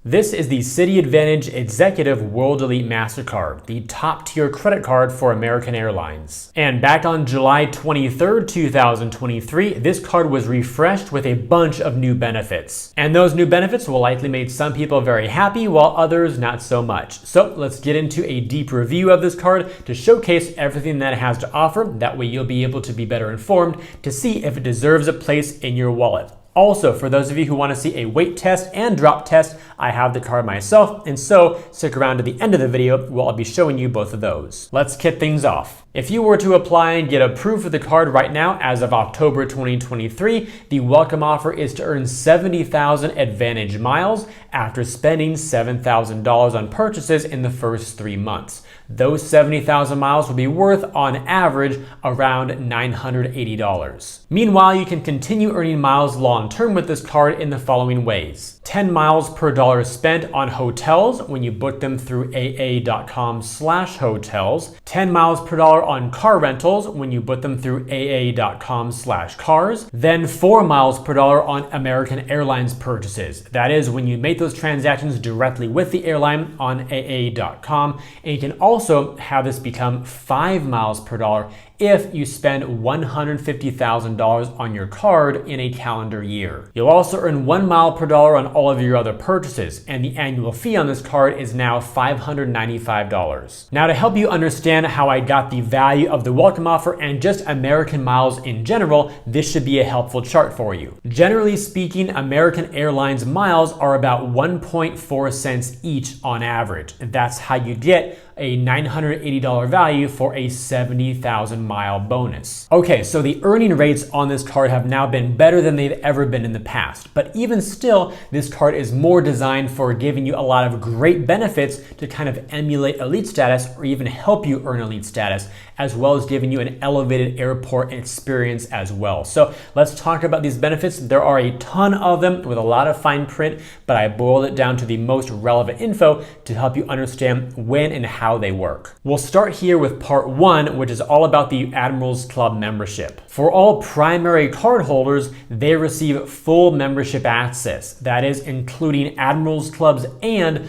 This is the Citi AAdvantage Executive World Elite Mastercard, the top-tier credit card for American Airlines. And back on July 23rd, 2023, this card was refreshed with a bunch of new benefits. And those new benefits will likely make some people very happy, while others not so much. So let's get into a deep review of this card to showcase everything that it has to offer. That way you'll be able to be better informed to see if it deserves a place in your wallet. Also, for those of you who want to see a weight test and drop test, I have the card myself, and so stick around to the end of the video where I'll be showing you both of those. Let's kick things off. If you were to apply and get approved for the card right now as of October 2023, the welcome offer is to earn 70,000 AAdvantage miles after spending $7,000 on purchases in the first 3 months. Those 70,000 miles will be worth, on average, around $980. Meanwhile, you can continue earning miles long-term with this card in the following ways. 10 miles per dollar spent on hotels when you book them through aa.com/hotels. 10 miles per dollar on car rentals when you book them through aa.com/cars. Then 4 miles per dollar on American Airlines purchases. That is when you make those transactions directly with the airline on aa.com. And you can also have this become 5 miles per dollar if you spend $150,000 on your card in a calendar year. You'll also earn 1 mile per dollar on all of your other purchases, and the annual fee on this card is now $595. Now, to help you understand how I got the value of the welcome offer and just American miles in general, this should be a helpful chart for you. Generally speaking, American Airlines miles are about 1.4 cents each on average. That's how you get a $980 value for a 70,000 mile bonus. Okay, so the earning rates on this card have now been better than they've ever been in the past. But even still, this card is more designed for giving you a lot of great benefits to kind of emulate elite status or even help you earn elite status, as well as giving you an elevated airport experience as well. So let's talk about these benefits. There are a ton of them with a lot of fine print, but I boiled it down to the most relevant info to help you understand when and how they work. We'll start here with part 1, which is all about the Admirals Club membership. For all primary card holders, they receive full membership access. That is including Admirals Clubs and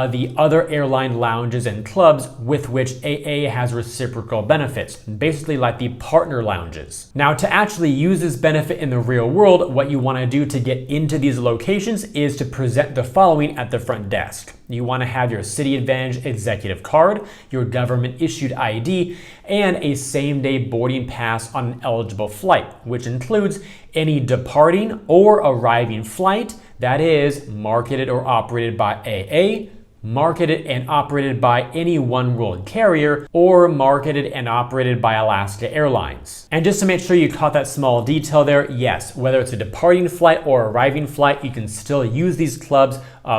the other airline lounges and clubs with which AA has reciprocal benefits, basically like the partner lounges. Now, to actually use this benefit in the real world, what you want to do to get into these locations is to present the following at the front desk. You want to have your Citi AAdvantage Executive Card, your government-issued ID, and a same-day boarding pass on an eligible flight, which includes any departing or arriving flight that is marketed or operated by AA, marketed and operated by any one world carrier, or marketed and operated by Alaska Airlines. And just to make sure you caught that small detail there, yes, whether it's a departing flight or arriving flight, you can still use these clubs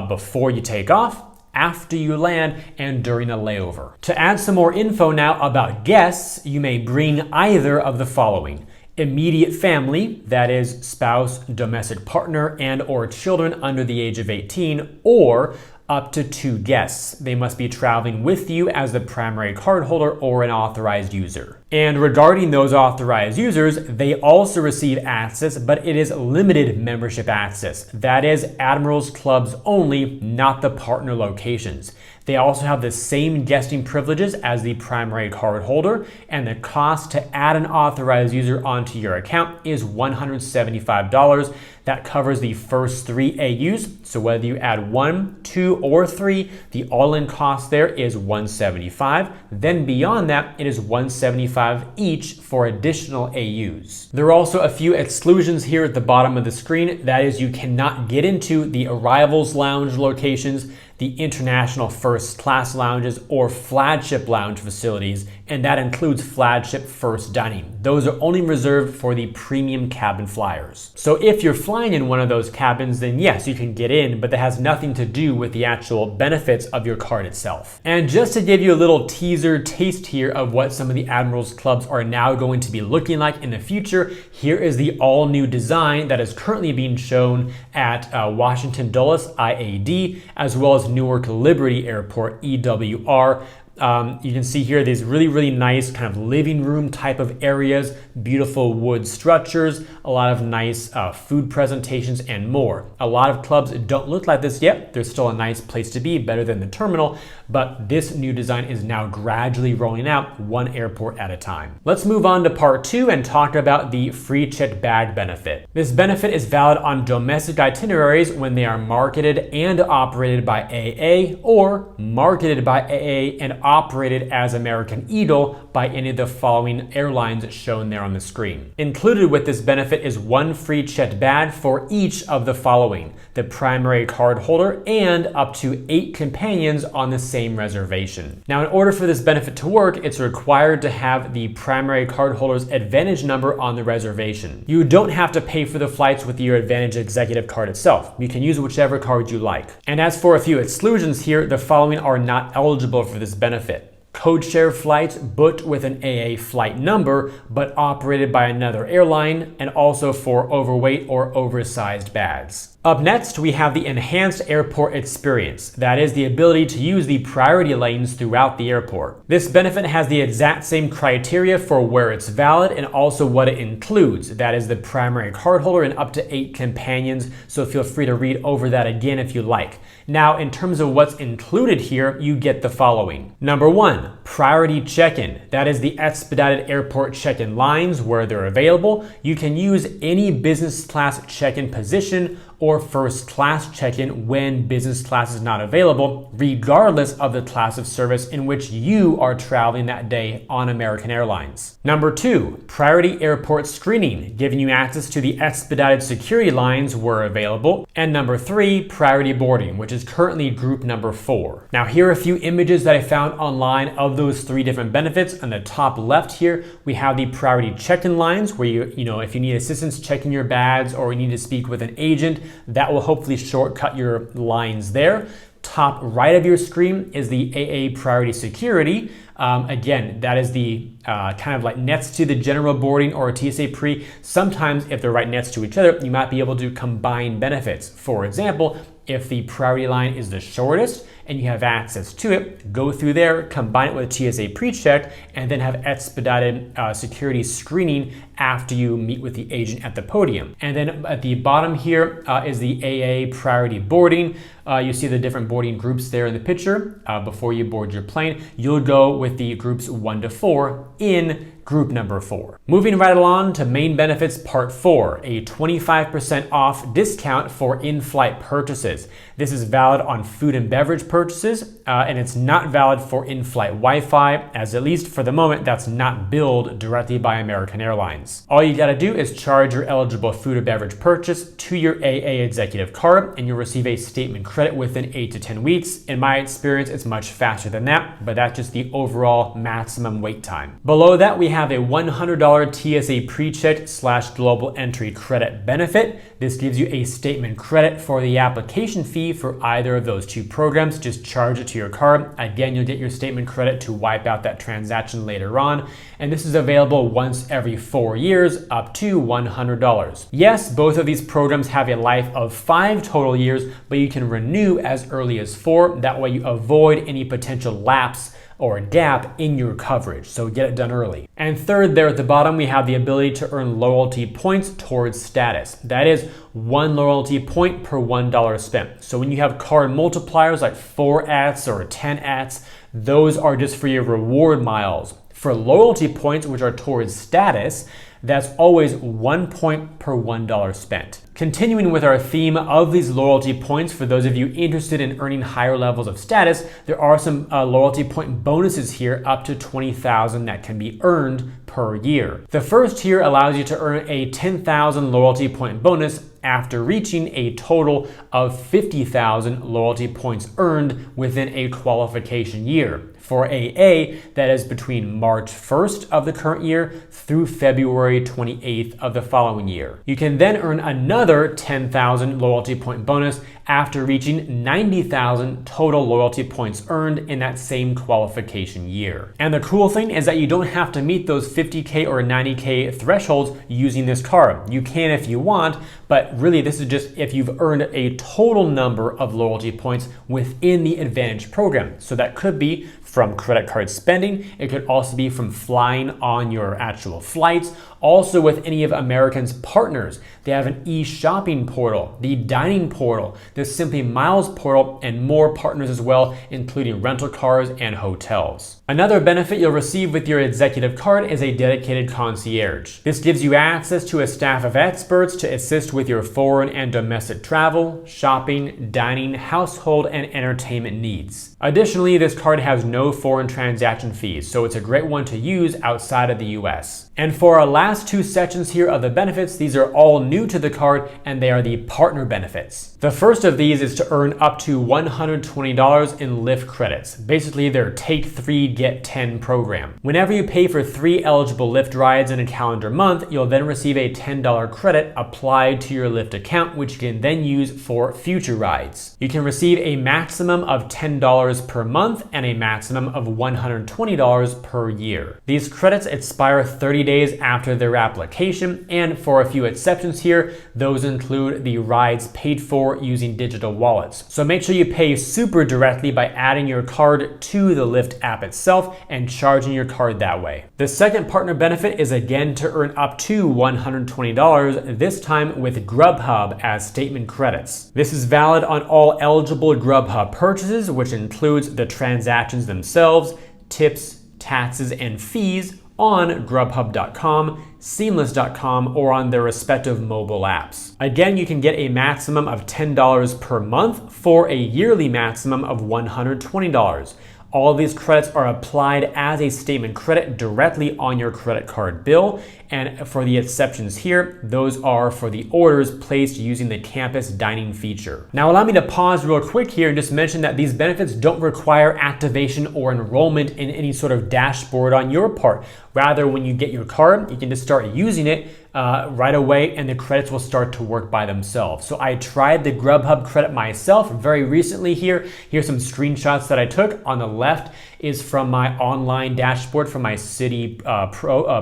before you take off, after you land, and during a layover. To add some more info now about guests, you may bring either of the following: immediate family, that is spouse, domestic partner, and or children under the age of 18, or up to 2 guests. They must be traveling with you as the primary card holder or an authorized user. And regarding those authorized users, they also receive access, but it is limited membership access. That is Admirals Clubs only, not the partner locations. They also have the same guesting privileges as the primary card holder, and the cost to add an authorized user onto your account is $175. That covers the first 3 AUs. So whether you add 1, 2, or 3, the all-in cost there is $175. Then beyond that, it is $175 each for additional AUs. There are also a few exclusions here at the bottom of the screen. That is, you cannot get into the arrivals lounge locations, the international first class lounges, or flagship lounge facilities, and that includes flagship first dining. Those are only reserved for the premium cabin flyers. So if you're flying in one of those cabins, then yes, you can get in, but that has nothing to do with the actual benefits of your card itself. And just to give you a little teaser taste here of what some of the Admirals Clubs are now going to be looking like in the future, here is the all new design that is currently being shown at Washington Dulles IAD, as well as Newark Liberty Airport EWR. You can see here these really nice kind of living room type of areas, beautiful wood structures, a lot of nice food presentations, and more. A lot of clubs don't look like this yet. There's still a nice place to be, better than the terminal, but this new design is now gradually rolling out one airport at a time. Let's move on to part 2 and talk about the free checked bag benefit. This benefit is valid on domestic itineraries when they are marketed and operated by AA, or marketed by AA and operated as American Eagle by any of the following airlines shown there on the screen. Included with this benefit is one free checked bag for each of the following: the primary card holder and up to 8 companions on the same reservation. Now, in order for this benefit to work, it's required to have the primary card holder's AAdvantage number on the reservation. You don't have to pay for the flights with your AAdvantage Executive Card itself. You can use whichever card you like. And as for a few exclusions here, the following are not eligible for this benefit: code share flights booked with an AA flight number but operated by another airline, and also for overweight or oversized bags. Up next, we have the enhanced airport experience. That is the ability to use the priority lanes throughout the airport. This benefit has the exact same criteria for where it's valid and also what it includes. That is the primary card holder and up to 8 companions, so feel free to read over that again if you like. Now, in terms of what's included here, you get the following. Number 1, priority check-in. That is the expedited airport check-in lines where they're available. You can use any business class check-in position or first class check-in when business class is not available, regardless of the class of service in which you are traveling that day on American Airlines. Number 2, priority airport screening, giving you access to the expedited security lines where available. And number 3, priority boarding, which is currently group number 4. Now, here are a few images that I found online of those 3 different benefits. On the top left here, we have the priority check-in lines where if you need assistance checking your bags or you need to speak with an agent, that will hopefully shortcut your lines there. Top right of your screen is the AA priority security. Again, that is the kind of like next to the general boarding or TSA pre. Sometimes if they're right next to each other, you might be able to combine benefits. For example, if the priority line is the shortest and you have access to it, go through there, combine it with TSA pre-check, and then have expedited security screening after you meet with the agent at the podium. And then at the bottom here is the AA priority boarding. You see the different boarding groups there in the picture. Before you board your plane, you'll go with the groups 1 to 4 in group number 4. Moving right along to main benefits part 4, a 25% off discount for in-flight purchases. This is valid on food and beverage purchases, and it's not valid for in-flight Wi-Fi, as at least for the moment, that's not billed directly by American Airlines. All you gotta do is charge your eligible food or beverage purchase to your AA Executive Card, and you'll receive a statement credit within 8 to 10 weeks. In my experience, it's much faster than that, but that's just the overall maximum wait time. Below that, we have a $100 TSA pre-check / global entry credit benefit. This gives you a statement credit for the application fee for either of those 2 programs. Just charge it to your card. Again, you'll get your statement credit to wipe out that transaction later on. And this is available once every 4 years, up to $100. Yes, both of these programs have a life of 5 total years, but you can renew as early as 4. That way you avoid any potential lapse or a gap in your coverage, so get it done early. And third, there at the bottom, we have the ability to earn loyalty points towards status. That is 1 loyalty point per $1 spent. So when you have card multipliers like 4x or 10x, those are just for your reward miles. For loyalty points, which are towards status, that's always 1 point per $1 spent. Continuing with our theme of these loyalty points, for those of you interested in earning higher levels of status, there are some loyalty point bonuses here, up to 20,000 that can be earned per year. The first tier allows you to earn a 10,000 loyalty point bonus after reaching a total of 50,000 loyalty points earned within a qualification year. For AA, that is between March 1st of the current year through February 28th of the following year. You can then earn another 10,000 loyalty point bonus after reaching 90,000 total loyalty points earned in that same qualification year. And the cool thing is that you don't have to meet those 50K or 90K thresholds using this card. You can if you want, but really this is just if you've earned a total number of loyalty points within the Advantage program. So that could be from credit card spending. It could also be from flying on your actual flights. Also with any of American's partners, they have an e-shopping portal, the dining portal, the Simply Miles portal, and more partners as well, including rental cars and hotels. Another benefit you'll receive with your executive card is a dedicated concierge. This gives you access to a staff of experts to assist with your foreign and domestic travel, shopping, dining, household, and entertainment needs. Additionally, this card has no foreign transaction fees, so it's a great one to use outside of the US. And for our last two sections here of the benefits, these are all new to the card and they are the partner benefits. The first of these is to earn up to $120 in Lyft credits, basically their Take 3 Get 10 program. Whenever you pay for 3 eligible Lyft rides in a calendar month, you'll then receive a $10 credit applied to your Lyft account, which you can then use for future rides. You can receive a maximum of $10 per month and a maximum of $120 per year. These credits expire 30 days after their application, and for a few exceptions here, those include the rides paid for using digital wallets. So make sure you pay super directly by adding your card to the Lyft app itself and charging your card that way. The second partner benefit is again to earn up to $120, this time with Grubhub as statement credits. This is valid on all eligible Grubhub purchases, which includes the transactions themselves, tips, taxes, and fees on Grubhub.com, Seamless.com, or on their respective mobile apps. Again, you can get a maximum of $10 per month for a yearly maximum of $120. All of these credits are applied as a statement credit directly on your credit card bill. And for the exceptions here, those are for the orders placed using the campus dining feature. Now allow me to pause real quick here and just mention that these benefits don't require activation or enrollment in any sort of dashboard on your part. Rather, when you get your card, you can just start using it right away and the credits will start to work by themselves. So I tried the Grubhub credit myself very recently here. Here's some screenshots that I took. On the left is from my online dashboard from my Citi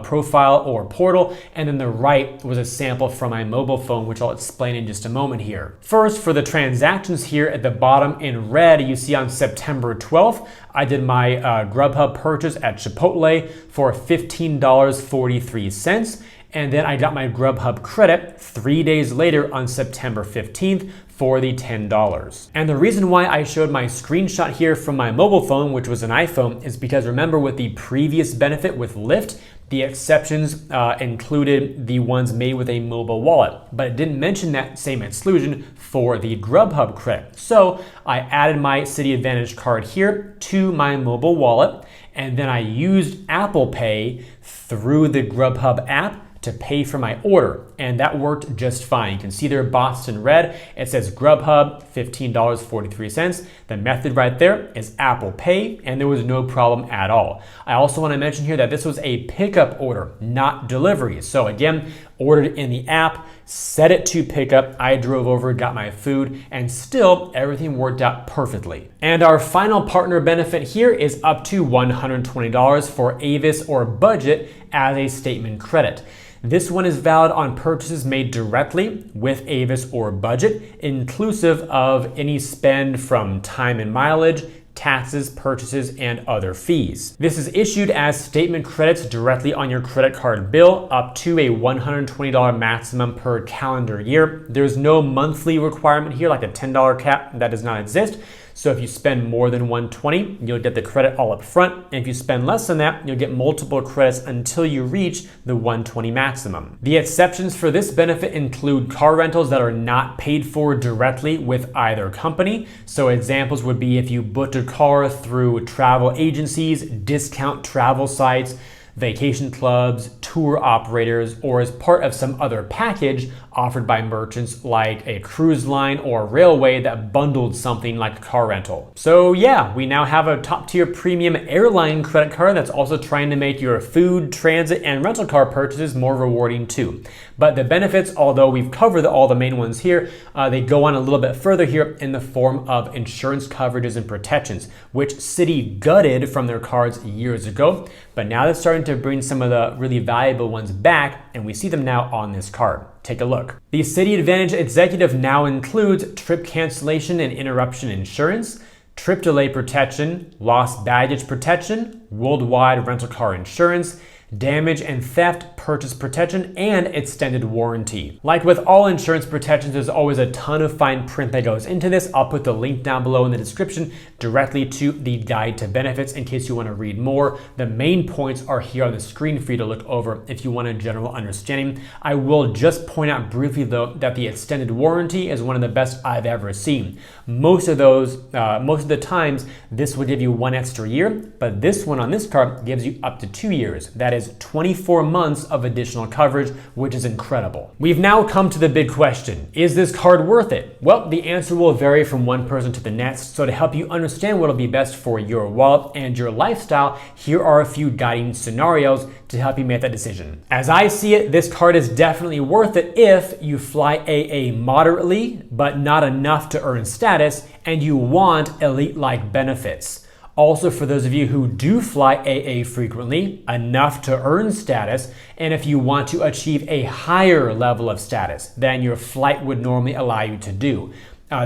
profile or portal, and then the right was a sample from my mobile phone, which I'll explain in just a moment here. First, for the transactions here at the bottom in red, you see on September 12th, I did my Grubhub purchase at Chipotle for $15.43. And then I got my Grubhub credit 3 days later on September 15th for the $10. And the reason why I showed my screenshot here from my mobile phone, which was an iPhone, is because remember with the previous benefit with Lyft, the exceptions included the ones made with a mobile wallet, but it didn't mention that same exclusion for the Grubhub credit. So I added my Citi AAdvantage card here to my mobile wallet, and then I used Apple Pay through the Grubhub app to pay for my order, and that worked just fine. You can see there boxed in red, it says Grubhub, $15.43. The method right there is Apple Pay, and there was no problem at all. I also want to mention here that this was a pickup order, not delivery. So again, ordered in the app, set it to pickup, I drove over, got my food, and still everything worked out perfectly. And our final partner benefit here is up to $120 for Avis or Budget as a statement credit. This one is valid on purchases made directly with Avis or Budget, inclusive of any spend from time and mileage, taxes, purchases, and other fees. This is issued as statement credits directly on your credit card bill up to a $120 maximum per calendar year. There's no monthly requirement here like a $10 cap, that does not exist. So if you spend more than $120, you'll get the credit all up front. And if you spend less than that, you'll get multiple credits until you reach the $120 maximum. The exceptions for this benefit include car rentals that are not paid for directly with either company. So examples would be if you booked a car through travel agencies, discount travel sites, vacation clubs, tour operators, or as part of some other package offered by merchants like a cruise line or railway that bundled something like a car rental. So yeah, we now have a top tier premium airline credit card that's also trying to make your food, transit, and rental car purchases more rewarding too. But the benefits, although we've covered all the main ones here, they go on a little bit further here in the form of insurance coverages and protections, which Citi gutted from their cards years ago. But now they're starting to bring some of the really valuable ones back, and we see them now on this card. Take a look. The Citi AAdvantage Executive now includes trip cancellation and interruption insurance, trip delay protection, lost baggage protection, worldwide rental car insurance, damage and theft purchase protection, and extended warranty. Like with all insurance protections, there's always a ton of fine print that goes into this. I'll put the link down below in the description directly to the guide to benefits in case you want to read more. The main points are here on the screen for you to look over if you want a general understanding. I will just point out briefly though that the extended warranty is one of the best I've ever seen. Most of the times this will give you 1 extra year, but this one on this card gives you up to 2 years. That is 24 months of additional coverage, which is incredible. We've now come to the big question. Is this card worth it? Well, the answer will vary from one person to the next, so to help you understand what will be best for your wallet and your lifestyle, here are a few guiding scenarios to help you make that decision. As I see it, this card is definitely worth it if you fly AA moderately, but not enough to earn status, and you want elite-like benefits. Also, for those of you who do fly AA frequently, enough to earn status, and if you want to achieve a higher level of status than your flight would normally allow you to do.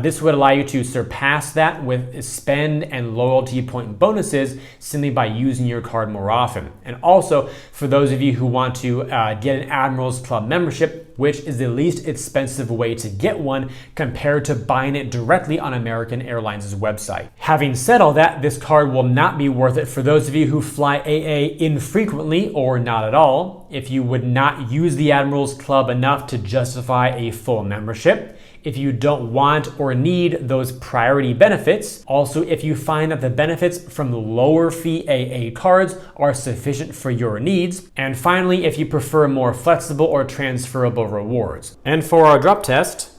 This would allow you to surpass that with spend and loyalty point bonuses simply by using your card more often. And also, for those of you who want to get an Admirals Club membership, which is the least expensive way to get one compared to buying it directly on American Airlines' website. Having said all that, this card will not be worth it for those of you who fly AA infrequently or not at all, if you would not use the Admirals Club enough to justify a full membership, if you don't want or need those priority benefits, also if you find that the benefits from the lower fee AA cards are sufficient for your needs, and finally, if you prefer more flexible or transferable rewards. And for our drop test,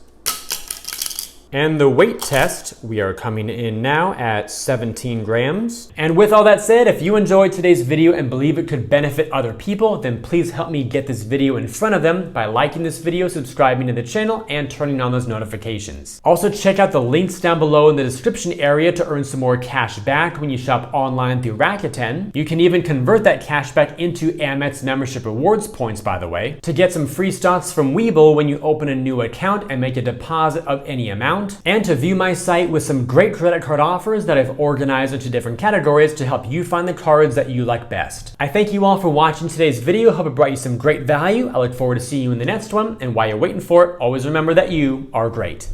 and the weight test, we are coming in now at 17 grams. And with all that said, if you enjoyed today's video and believe it could benefit other people, then please help me get this video in front of them by liking this video, subscribing to the channel, and turning on those notifications. Also, check out the links down below in the description area to earn some more cash back when you shop online through Rakuten. You can even convert that cash back into Amex membership rewards points, by the way, to get some free stocks from WEBULL when you open a new account and make a deposit of any amount, and to view my site with some great credit card offers that I've organized into different categories to help you find the cards that you like best. I thank you all for watching today's video. Hope it brought you some great value. I look forward to seeing you in the next one, and while you're waiting for it, always remember that you are great.